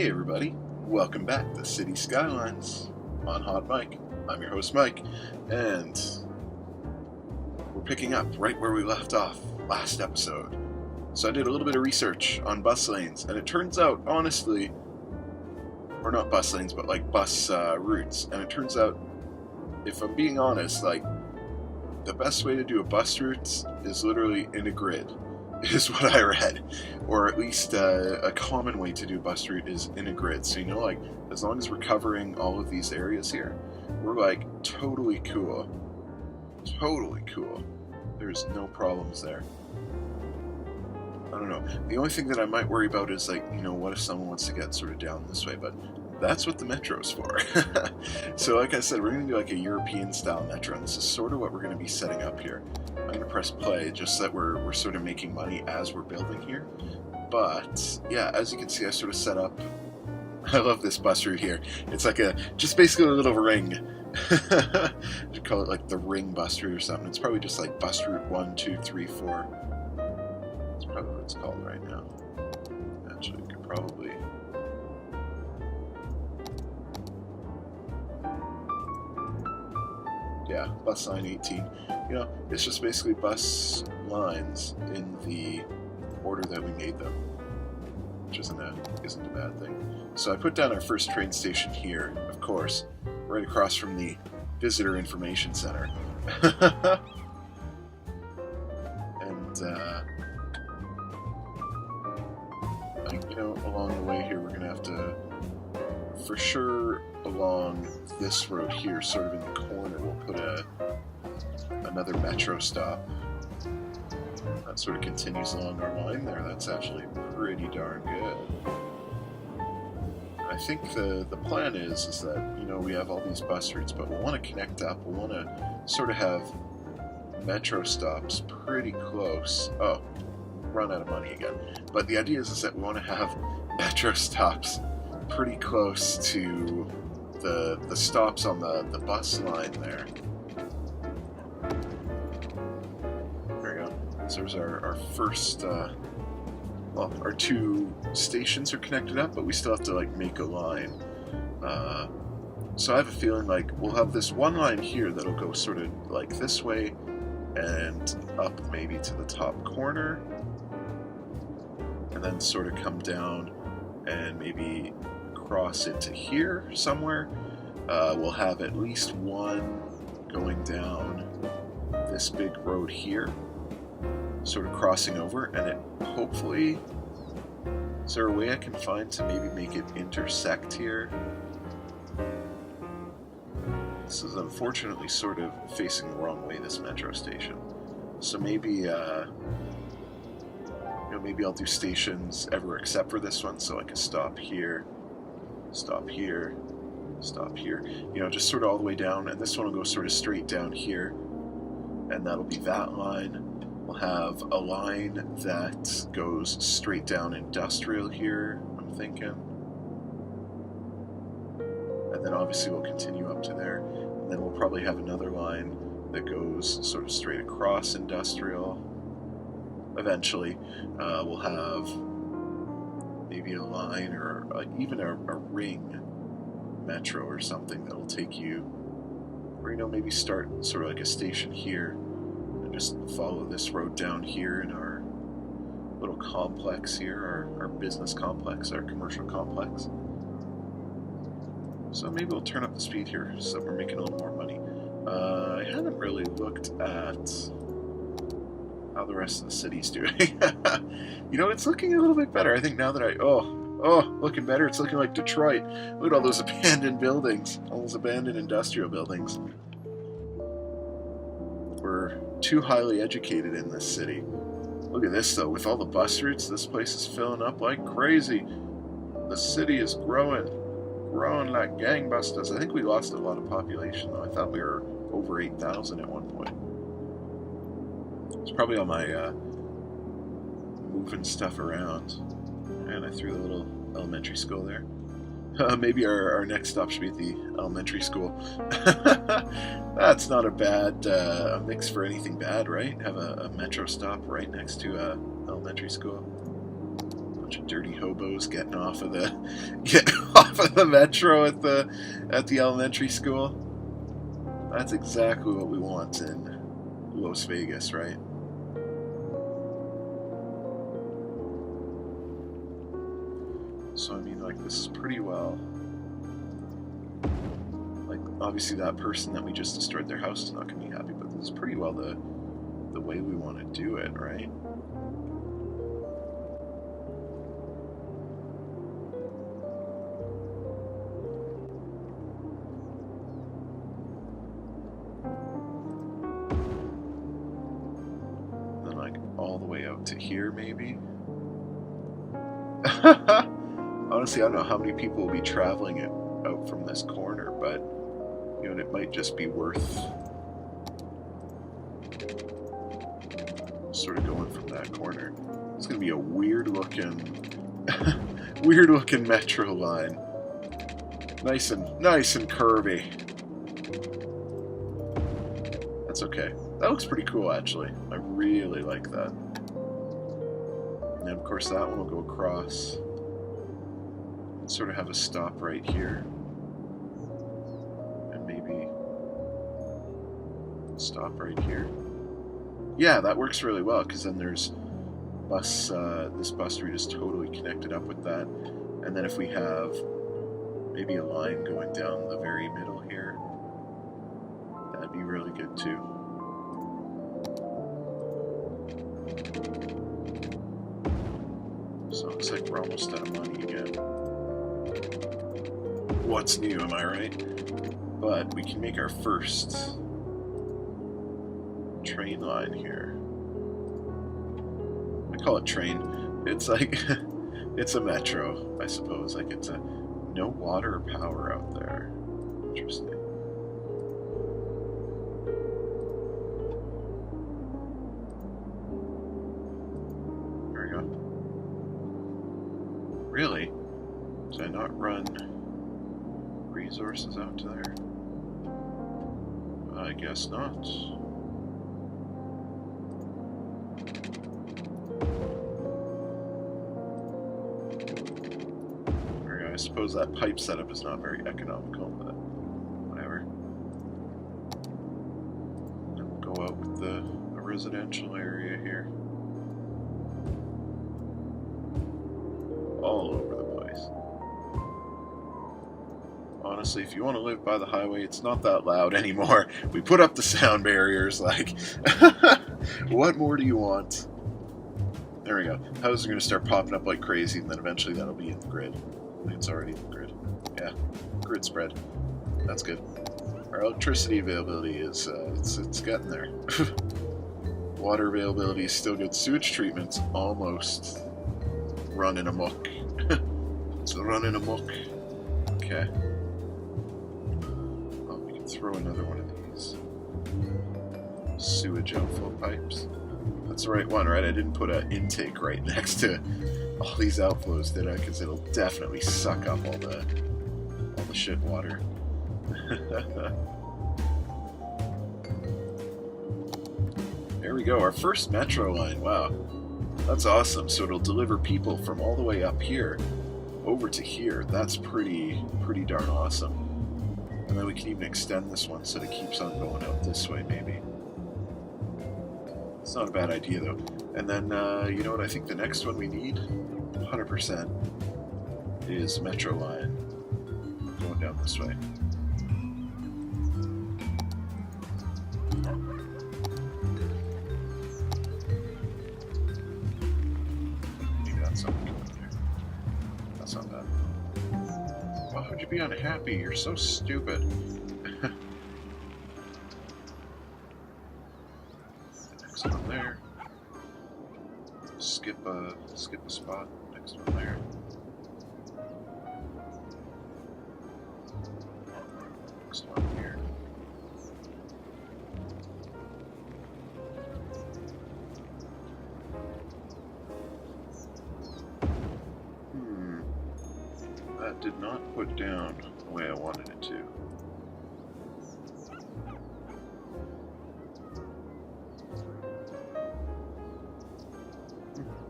Hey everybody, welcome back to City Skylines on Hotmike. I'm your host Mike, and we're picking up right where we left off last episode. So I did a little bit of research on bus lanes, and it turns out, honestly, or not bus lanes, but like bus routes, and it turns out, if I'm being honest, like, the best way to do a bus route is literally in a grid, is what I read. Or at least a common way to do a bus route is in a grid. So, you know, like, as long as we're covering all of these areas here, we're, like, totally cool. Totally cool. There's no problems there. I don't know. The only thing that I might worry about is, like, you know, what if someone wants to get sort of down this way? But that's what the metro's for. So, like I said, we're going to do, like, a European-style metro, and this is sort of what we're going to be setting up here. I'm going to press play just so that we're sort of making money as we're building here. But, yeah, as you can see, I sort of set up... I love this bus route here. It's like just basically a little ring. You call it, like, the ring bus route or something. It's probably just, like, bus route 1, 2, 3, 4. That's probably what it's called right now. Actually, we could probably... Yeah, bus line 18. You know, it's just basically bus lines in the order that we made them, which isn't a bad thing. So I put down our first train station here, of course, right across from the Visitor Information Center. And, you know, along the way here, we're going to have to, for sure, along this road here, sort of in the corner, we'll put another metro stop. That sort of continues along our line there. That's actually pretty darn good. I think the plan is that, you know, we have all these bus routes, but we'll want to connect up. We'll want to sort of have metro stops pretty close. Oh, run out of money again. But the idea is that we want to have metro stops pretty close to the stops on the bus line there. There we go. So there's our first, well, our two stations are connected up, but we still have to, like, make a line. So I have a feeling, like, we'll have this one line here that'll go sort of like this way and up maybe to the top corner, and then sort of come down and maybe cross into here somewhere. We'll have at least one going down this big road here, sort of crossing over, and it hopefully... Is there a way I can find to maybe make it intersect here? This is unfortunately sort of facing the wrong way, this metro station. So maybe, you know, maybe I'll do stations everywhere except for this one, so I can stop here, stop here, stop here. You know, just sort of all the way down, and this one will go sort of straight down here, and that'll be that line. We'll have a line that goes straight down industrial here, I'm thinking. And then obviously we'll continue up to there. And then we'll probably have another line that goes sort of straight across industrial. Eventually, we'll have maybe a line or even a ring metro or something that'll take you, or, you know, maybe start sort of like a station here and just follow this road down here in our little complex here, our business complex, our commercial complex. So maybe we'll turn up the speed here so that we're making a little more money. I haven't really looked at how the rest of the city's doing. You know, it's looking a little bit better. I think now that looking better. It's looking like Detroit. Look at all those abandoned buildings, all those abandoned industrial buildings. We're too highly educated in this city. Look at this, though. With all the bus routes, this place is filling up like crazy. The city is growing like gangbusters. I think we lost a lot of population, though. I thought we were over 8,000 at one point. It's probably all my moving stuff around. And I threw the little elementary school there. Maybe our next stop should be at the elementary school. That's not a bad mix for anything bad, right? Have a metro stop right next to a elementary school. Bunch of dirty hobos getting off of the metro at the elementary school. That's exactly what we want in Las Vegas, right? So I mean, like, this is pretty well. Like, obviously that person that we just destroyed their house is not going to be happy, but this is pretty well the way we want to do it, right? Then, like, all the way out to here, maybe? Honestly, I don't know how many people will be traveling out from this corner, but, you know, it might just be worth sort of going from that corner. It's going to be a weird-looking metro line. Nice and curvy. That's okay. That looks pretty cool, actually. I really like that. And of course, that one will go across. Sort of have a stop right here, and maybe stop right here. Yeah, that works really well, because then there's this bus route is totally connected up with that. And then if we have maybe a line going down the very middle here, that'd be really good too. So it looks like we're almost out of money again. What's new, am I right? But we can make our first train line here. I call it train. It's like, it's a metro, I suppose. Like, it's a no water or power out there. Interesting. There we go. Really? Did I not run resources out to there? I guess not. I suppose that pipe setup is not very economical, but whatever. And we'll go out with the residential area here. All over the place. Honestly, if you want to live by the highway, it's not that loud anymore. We put up the sound barriers, like, what more do you want? There we go. Houses are going to start popping up like crazy, and then eventually that'll be in the grid. I think it's already in the grid. Yeah, grid spread. That's good. Our electricity availability is, it's getting there. Water availability is still good. Sewage treatment's almost running amok. It's running amok. Okay. Oh, we can throw another one of these sewage outflow pipes. That's the right one, right? I didn't put an intake right next to all these outflows, did I? Because it'll definitely suck up all the shit water. There we go, our first metro line. Wow, that's awesome. So it'll deliver people from all the way up here over to here. That's pretty darn awesome. And then we can even extend this one so it keeps on going out this way, maybe. It's not a bad idea, though. And then, you know what I think the next one we need, 100%, is metro line going down this way. Maybe that's something going there. That's not bad. Why would you be unhappy? You're so stupid. Next one there. Skip a spot. Next one there. Next one here. That did not put down the way I wanted it to.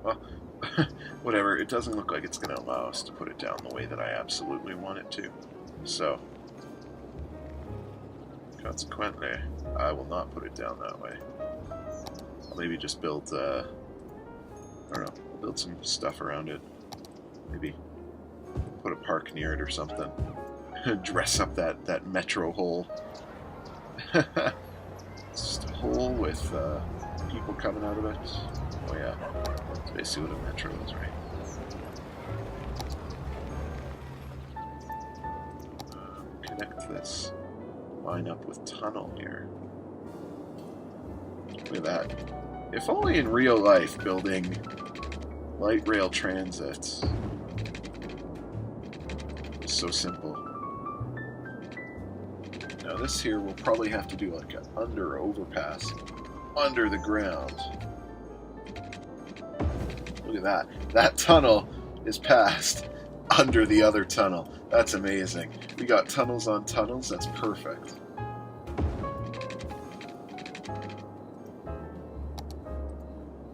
Well, whatever, it doesn't look like it's going to allow us to put it down the way that I absolutely want it to. So, consequently, I will not put it down that way. I'll maybe just build, I don't know, build some stuff around it. Maybe put a park near it or something. Dress up that metro hole. Just a hole with people coming out of it. Oh yeah, that's basically what a metro is, right? Connect this line up with tunnel here. Look at that. If only in real life building light rail transits was so simple. Now this here we'll probably have to do like an under overpass under the ground. Look at that. That tunnel is passed under the other tunnel. That's amazing. We got tunnels on tunnels. That's perfect.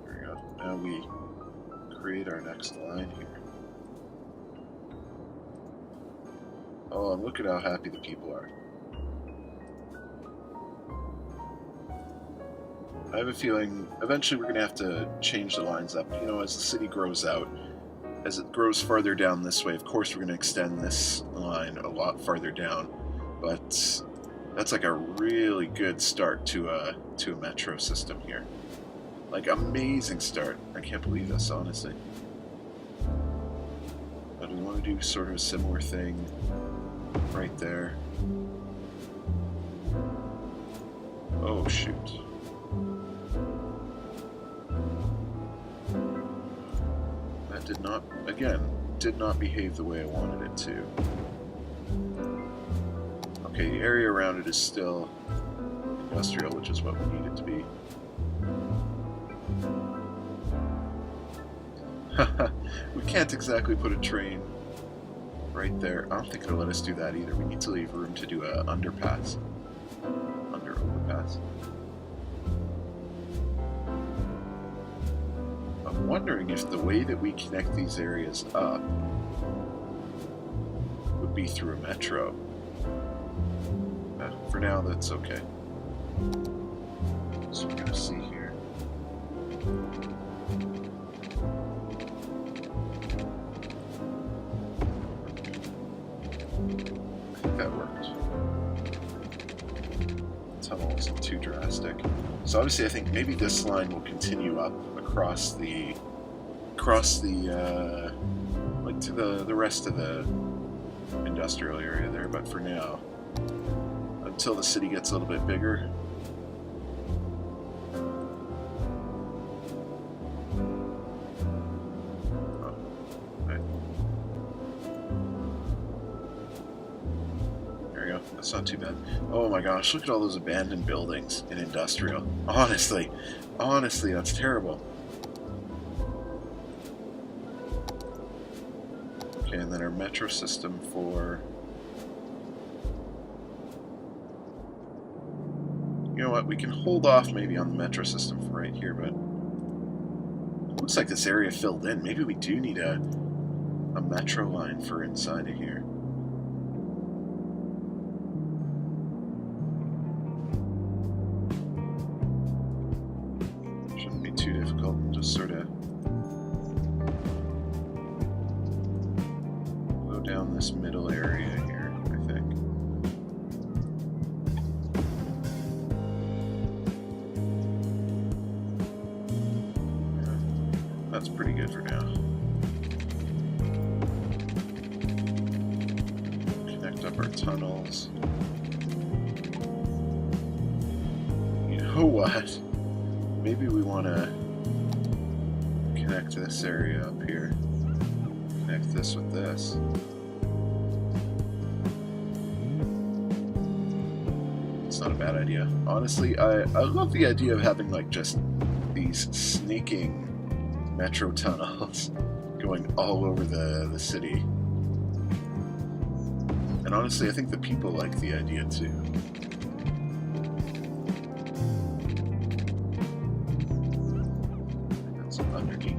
There we go. Now we create our next line here. Oh, and look at how happy the people are. I have a feeling eventually we're going to have to change the lines up. You know, as the city grows out, as it grows farther down this way, of course we're going to extend this line a lot farther down. But that's like a really good start to a metro system here. Like, amazing start. I can't believe this, honestly. But we want to do sort of a similar thing right there. Oh, shoot. That did not, again, did not behave the way I wanted it to. Okay, the area around it is still industrial, which is what we need it to be. We can't exactly put a train right there. I don't think it'll let us do that either. We need to leave room to do a underpass. Under overpass. I'm wondering if the way that we connect these areas up would be through a metro. For now, that's okay. So we're going to see here. I think that worked. The tunnel isn't too drastic. So obviously I think maybe this line will continue up across the like to the rest of the industrial area there, but for now, until the city gets a little bit bigger, that's not too bad. Oh my gosh, look at all those abandoned buildings in industrial. Honestly, that's terrible. Okay, and then our metro system for... You know what, we can hold off maybe on the metro system for right here, but it looks like this area filled in. Maybe we do need a metro line for inside of here. Shouldn't be too difficult, and just sort of go down this middle area here, I think. That's pretty good for now. Connect up our tunnels. You know what? Maybe we want to connect this area up here. Connect this with this. It's not a bad idea. Honestly, I love the idea of having like just these sneaking metro tunnels going all over the city. And honestly, I think the people like the idea too. That's underneath.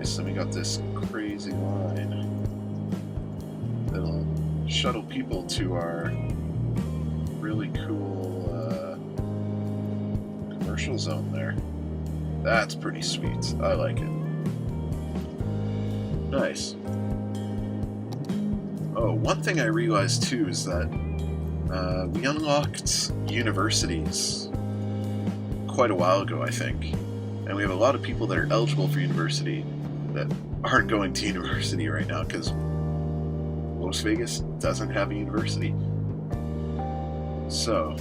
Nice, and we got this crazy line that'll shuttle people to our really cool commercial zone there. That's pretty sweet. I like it. Nice. Oh, one thing I realized too is that we unlocked universities quite a while ago, I think. And we have a lot of people that are eligible for university that aren't going to university right now because Las Vegas doesn't have a university. So,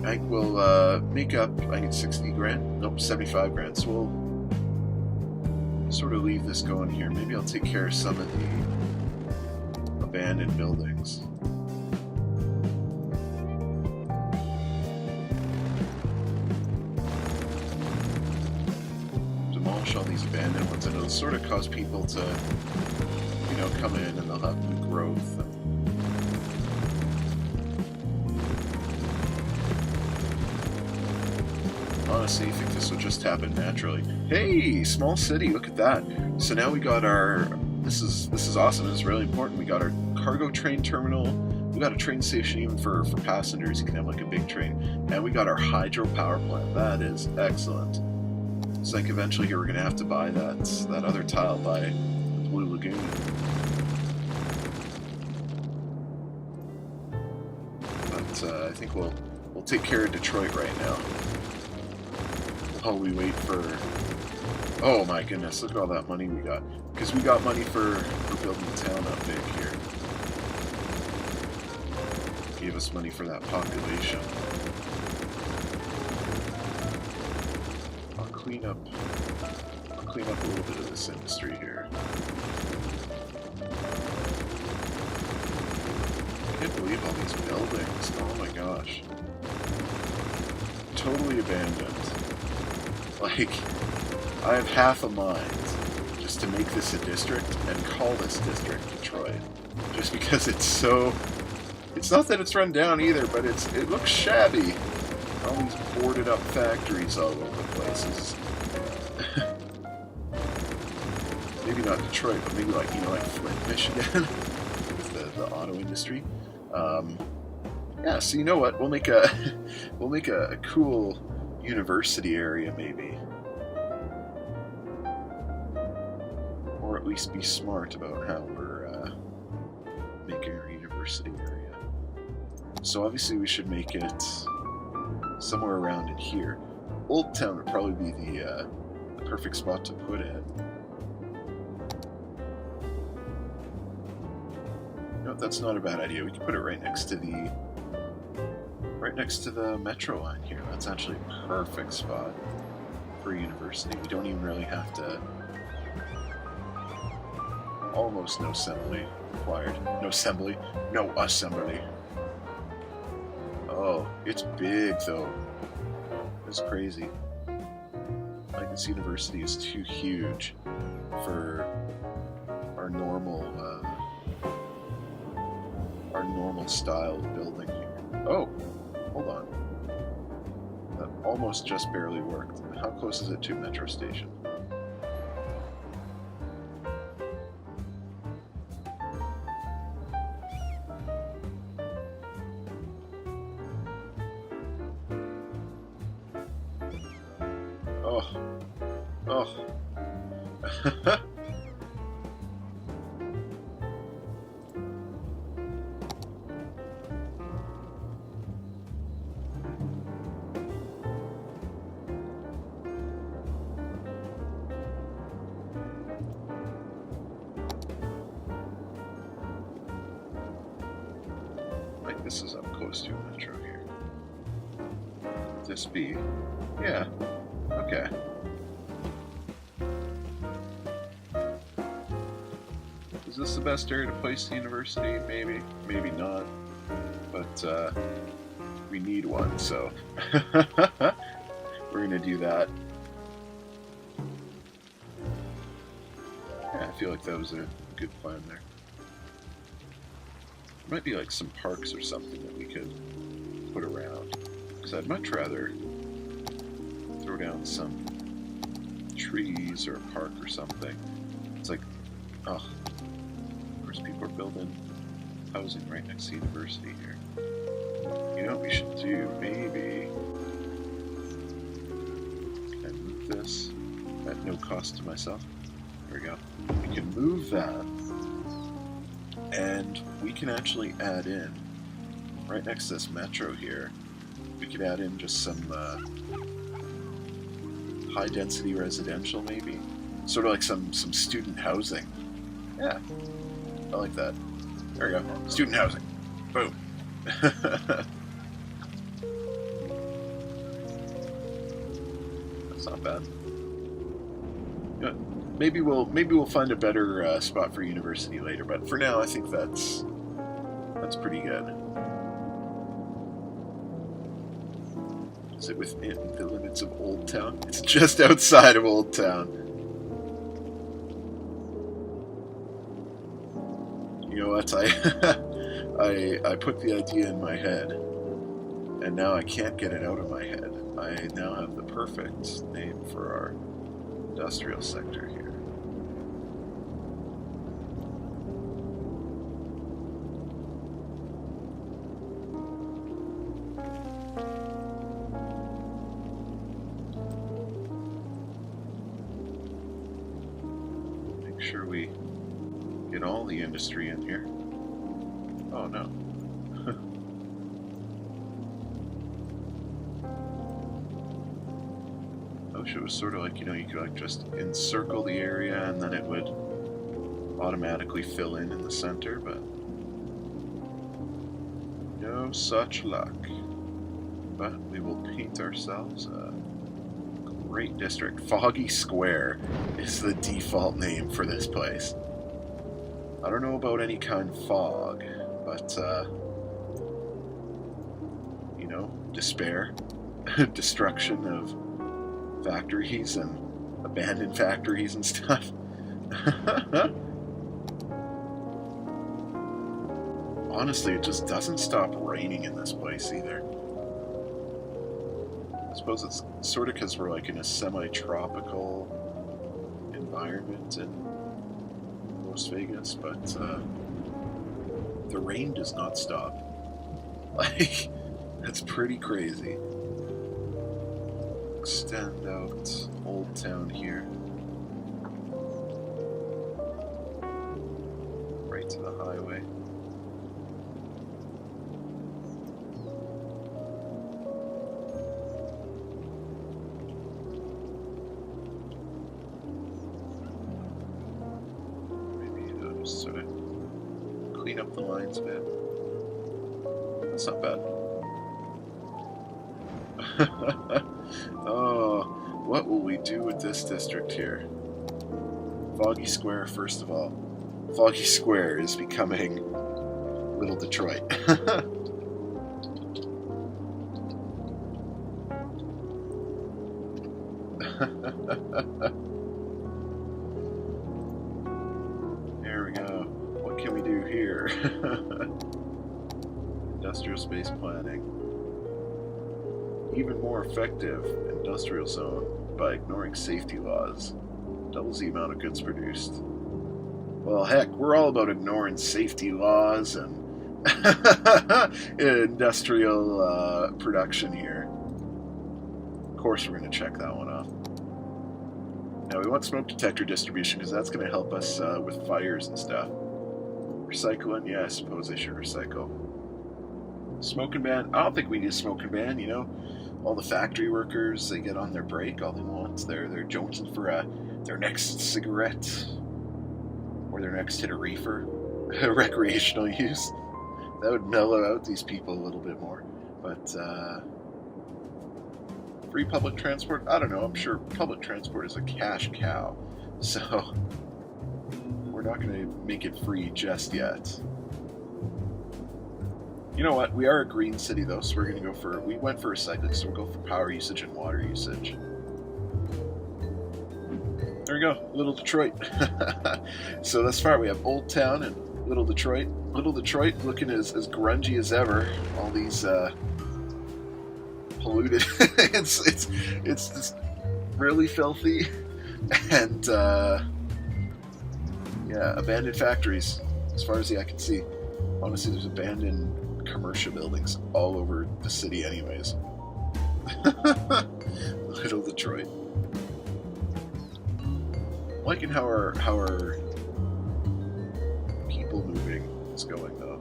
I think we'll make up, I think 60 grand? Nope, 75 grand. So we'll sort of leave this going here. Maybe I'll take care of some of the abandoned buildings. Demolish all these abandoned ones, and it'll sort of cause people to, you know, come in and they'll have new growth. Honestly, I think this will just happen naturally. Hey, small city, look at that. So now we got our, this is awesome, this is really important. We got our cargo train terminal, we got a train station even for passengers, you can have like a big train, and we got our hydropower plant. That is excellent. So I think eventually here we're going to have to buy that other tile by the Blue Lagoon. But I think we'll take care of Detroit right now. While we wait for... Oh my goodness, look at all that money we got. Because we got money for building the town up big here. Gave us money for that population. I'll clean up a little bit of this industry here. I can't believe all these buildings. Oh my gosh. Totally abandoned. Like, I have half a mind just to make this a district and call this district Detroit. Just because it's so... It's not that it's run down either, but it looks shabby. All these boarded up factories all over the places. Maybe not Detroit, but maybe like, you know, like Flint, Michigan, with the auto industry. Yeah, so you know what? We'll make a cool university area maybe. Or at least be smart about how we're making our university area. So obviously we should make it somewhere around in here. Old Town would probably be the perfect spot to put it. No, that's not a bad idea. We can put it right next to the metro line here. That's actually a perfect spot for a university. We don't even really have to... Almost no assembly required. No assembly. No assembly. Oh, it's big though. It's crazy. Like, this university is too huge for our normal style of building here. Oh, hold on. That almost just barely worked. How close is it to a metro station? Oh. Oh. Like, this is up close to a metro here. Could this be? Yeah. Okay. Is this the best area to place the university? Maybe. Maybe not. But, we need one, so... We're gonna do that. Yeah, I feel like that was a good plan there. There might be, like, some parks or something that we could put around. Because I'd much rather throw down some trees or a park or something It's like, oh, of course people are building housing right next to the university here. You know what we should do? Maybe can I move this at no cost to myself? There we go. We can move that, and we can actually add in right next to this metro here. We could add in just some high density residential, maybe, sort of like some student housing. Yeah, I like that. There we go. Student housing. Boom. That's not bad. Yeah, maybe we'll find a better spot for university later, but for now I think that's pretty good. Is it within the limits of Old Town? It's just outside of Old Town. You know what? I put the idea in my head, and now I can't get it out of my head. I now have the perfect name for our industrial sector here. Make sure we get all the industry in here. Oh no. I wish it was sort of like, you know, you could like just encircle the area and then it would automatically fill in the center, but no such luck. But we will paint ourselves a great district. Foggy Square is the default name for this place. I don't know about any kind of fog, but, you know, despair, destruction of factories and abandoned factories and stuff. Honestly, it just doesn't stop raining in this place either. I suppose it's sort of because we're like in a semi-tropical environment in Las Vegas, but the rain does not stop. Like, that's pretty crazy. Extend out Old Town here. Right to the highway. Sort of clean up the lines a bit. That's not bad. Oh, what will we do with this district here? Foggy Square, first of all. Foggy Square is becoming Little Detroit. There we go. What can we do here? Industrial space planning. Even more effective industrial zone by ignoring safety laws. Doubles the amount of goods produced. Well, heck, we're all about ignoring safety laws and industrial production here. Of course we're going to check that one off. Now we want smoke detector distribution because that's going to help us with fires and stuff. Recycling? Yeah, I suppose I should recycle. Smoking ban? I don't think we need a smoking ban, you know. All the factory workers, they get on their break, all they want, they're jonesing for their next cigarette or their next hit of reefer, recreational use. That would mellow out these people a little bit more. But free public transport? I don't know, I'm sure public transport is a cash cow, so we're not going to make it free just yet. You know what? We are a green city, though, so we're going to go for... We went for recycling, so we'll go for power usage and water usage. There we go. Little Detroit. So thus far, we have Old Town and Little Detroit. Little Detroit looking as grungy as ever. All these polluted... it's just really filthy. And Yeah, abandoned factories, as far as the eye can see. Honestly, there's abandoned commercial buildings all over the city anyways. Little Detroit. Liking how our people moving is going, though.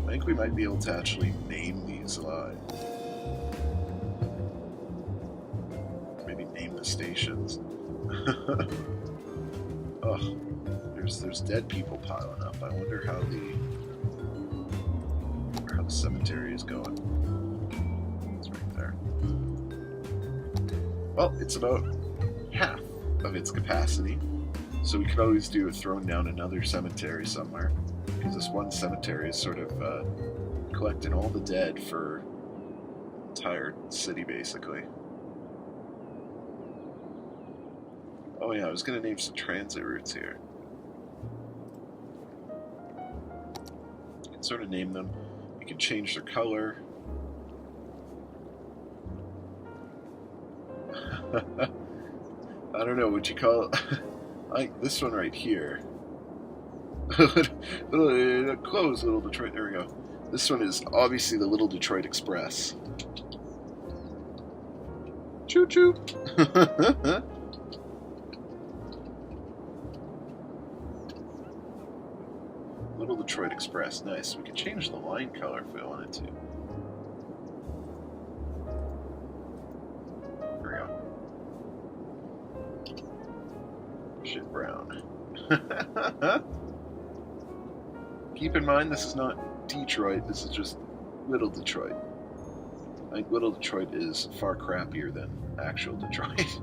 I think we might be able to actually name these lines. Maybe name the stations. Oh, there's dead people piling up. I wonder how the cemetery is going. It's right there. Well, it's about half of its capacity, so we could always do with throwing down another cemetery somewhere, because this one cemetery is sort of collecting all the dead for the entire city, basically. Oh yeah, I was going to name some transit routes here. You can sort of name them. You can change their color. I don't know, would you call it... like this one right here. Close, Little Detroit. There we go. This one is obviously the Little Detroit Express. Choo choo! Little Detroit Express. Nice. We can change the line color if we wanted to. There we go. Shit brown. Keep in mind, this is not Detroit, this is just Little Detroit. I think Little Detroit is far crappier than actual Detroit.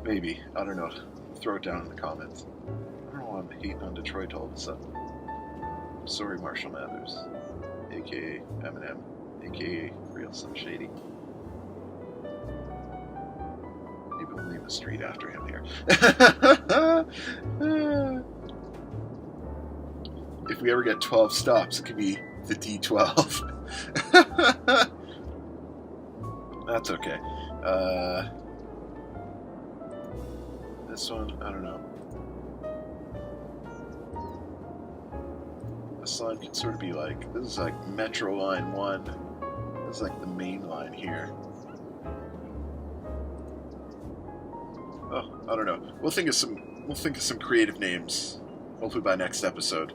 Maybe. I don't know. Throw it down in the comments. I don't know why I'm hating on Detroit all of a sudden. Sorry, Marshall Mathers. A.K.A. Eminem. A.K.A. Real Slim Shady. Maybe we'll name the street after him here. If we ever get 12 stops, it could be the D12. That's okay. This one, I don't know. This line could sort of be like, this is like Metro Line 1. This is like the main line here. Oh, I don't know. We'll think of some creative names. Hopefully by next episode.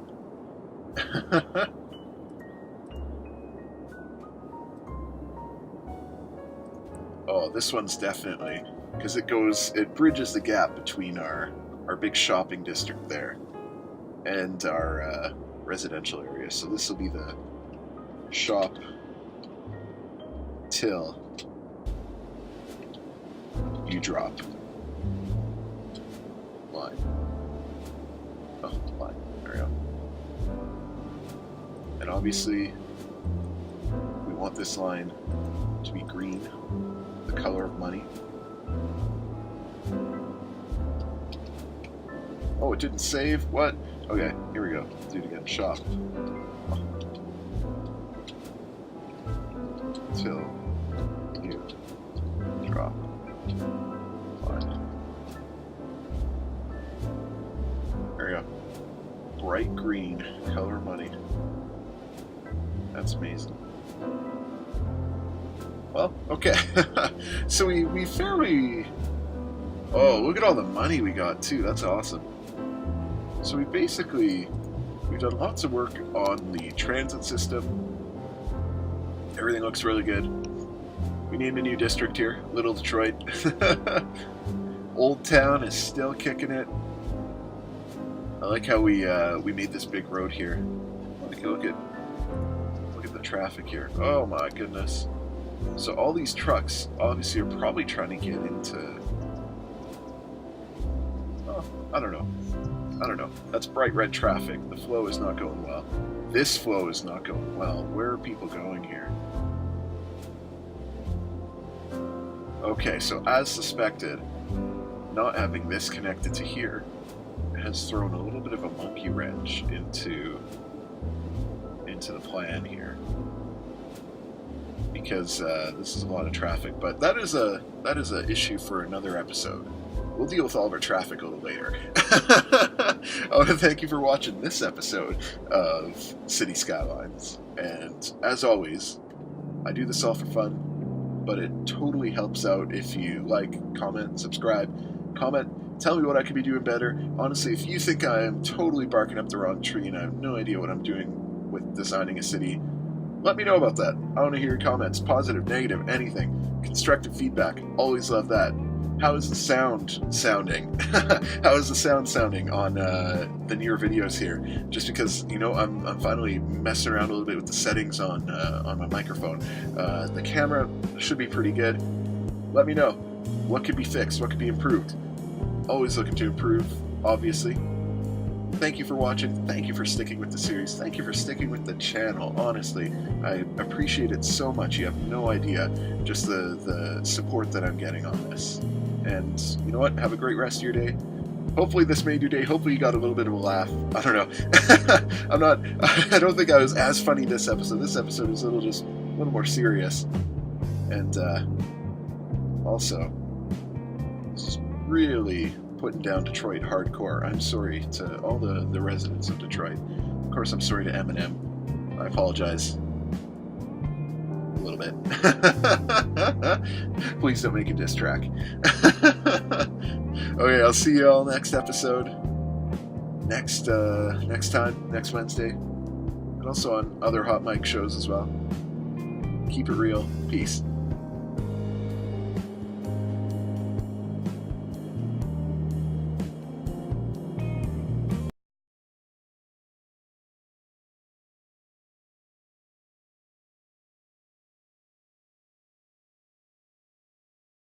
Oh, this one's definitely, because it bridges the gap between our big shopping district there and our residential area. So this will be the shop till you drop line. Oh, line. There we go. And obviously, we want this line to be green, the color of money. Oh, it didn't save? What? Okay, here we go. Let's do it again. Shop. Till you drop line. There we go. Bright green, color of money. That's amazing. Well, okay. So we fairly... Oh, look at all the money we got, too. That's awesome. So we've done lots of work on the transit system. Everything looks really good. We named a new district here, Little Detroit. Old Town is still kicking it. I like how we made this big road here. Look at the traffic here. Oh my goodness. So all these trucks obviously are probably trying to get into... Oh, I don't know. That's bright red traffic. The flow is not going well. This flow is not going well. Where are people going here? Okay, so as suspected, not having this connected to here has thrown a little bit of a monkey wrench into the plan here, because this is a lot of traffic. But that is a issue for another episode. we'll deal with all of our traffic a little later. I want to thank you for watching this episode of City Skylines. And as always, I do this all for fun, but it totally helps out if you like, comment, subscribe, comment, tell me what I could be doing better. Honestly, if you think I am totally barking up the wrong tree and I have no idea what I'm doing with designing a city, let me know about that. I want to hear your comments, positive, negative, anything. Constructive feedback, always love that. How is the sound sounding? How is the sound sounding on the newer videos here? Just because, you know, I'm finally messing around a little bit with the settings on my microphone. The camera should be pretty good. Let me know. What could be fixed? What could be improved? Always looking to improve, obviously. Thank you for watching. Thank you for sticking with the series. Thank you for sticking with the channel. Honestly, I appreciate it so much. You have no idea just the support that I'm getting on this. And you know what? Have a great rest of your day. Hopefully this made your day. Hopefully you got a little bit of a laugh. I don't know. I don't think I was as funny this episode. This episode was a little more serious. And also, just really putting down Detroit hardcore. I'm sorry to all the residents of Detroit. Of course, I'm sorry to Eminem. I apologize. A little bit. Please don't make a diss track. Okay, I'll see you all next episode. Next Wednesday. And also on other Hotmike shows as well. Keep it real. Peace.